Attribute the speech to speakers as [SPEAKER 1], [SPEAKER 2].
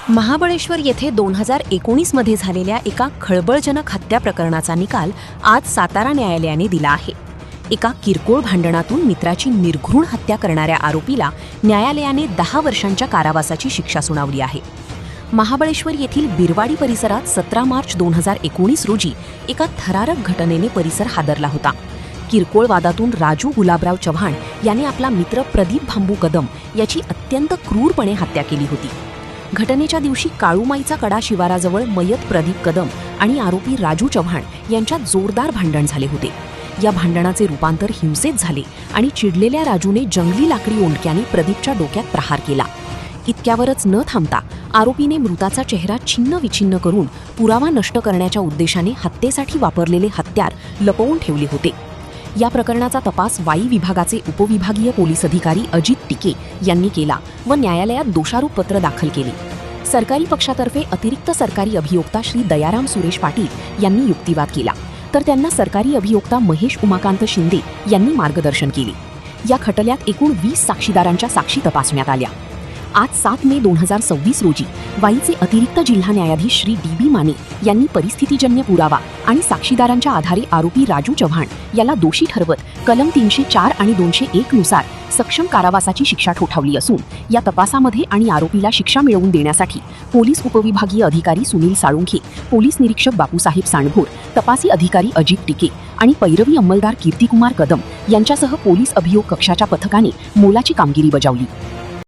[SPEAKER 1] महाबळेश्वर येथे 2019 मध्ये झालेल्या एका खळबळजनक हत्या प्रकरणाचा निकाल आज सातारा न्यायालयाने दिला आहे. एका किरकोळ भांडणातून मित्राची निर्घृण हत्या करणाऱ्या आरोपीला न्यायालयाने 10 वर्षांच्या कारावासाची शिक्षा सुनावली आहे. महाबळेश्वर येथील बिरवाडी परिसरात 17 मार्च 2019 रोजी एका थरारक घटनेने परिसर हादरला होता. किरकोळ वादातून राजू गुलाबराव चव्हाण याने आपला मित्र प्रदीप भांबू कदम याची अत्यंत क्रूरपणे हत्या केली होती. घटनेच्या दिवशी काळूमाईचा कडा शिवाराजवळ मयत प्रदीप कदम आणि आरोपी राजू चव्हाण यांच्यात जोरदार भांडण झाले होते. या भांडणाचे रूपांतर हिंसेत झाले आणि चिडलेल्या राजूने जंगली लाकडी ओंडक्याने प्रदीपच्या डोक्यात प्रहार केला. इतक्यावरच न थांबता आरोपीने मृताचा चेहरा छिन्न विछिन्न करून पुरावा नष्ट करण्याच्या उद्देशाने हत्येसाठी वापरलेले हत्यार लपवून ठेवले होते. या प्रकरणाचा तपास वाई विभागाचे उपविभागीय पोलीस अधिकारी अजित टिके यांनी केला व न्यायालयात दोषारोपपत्र दाखल केले. सरकारी पक्षातर्फे अतिरिक्त सरकारी अभियोक्ता श्री दयाराम सुरेश पाटील यांनी युक्तिवाद केला, तर त्यांना सरकारी अभियोक्ता महेश उमाकांत शिंदे यांनी मार्गदर्शन केले. या खटल्यात एकूण 20 साक्षीदारांच्या साक्षी तपासण्यात आल्या. आज 7 मे 2026 रोजी वाईचे अतिरिक्त जिल्हा न्यायाधीश श्री डी.बी. माने यांनी परिस्थितीजन्य पुरावा आणि साक्षीदारांच्या आधारे आरोपी राजू चव्हाण याला दोषी ठरवत कलम 304 आणि 201 नुसार सक्षम कारावासाची शिक्षा ठोठावली असून या तपासामध्ये आणि आरोपीला शिक्षा मिळवून देण्यासाठी पोलीस उपविभागीय अधिकारी सुनील साळुंखे, पोलीस निरीक्षक बापूसाहेब सांडभोर, तपासी अधिकारी अजित टिके आणि पैरवी अंमलदार कीर्तिकुमार कदम यांच्यासह पोलीस अभियोग कक्षाच्या पथकाने मोलाची कामगिरी बजावली.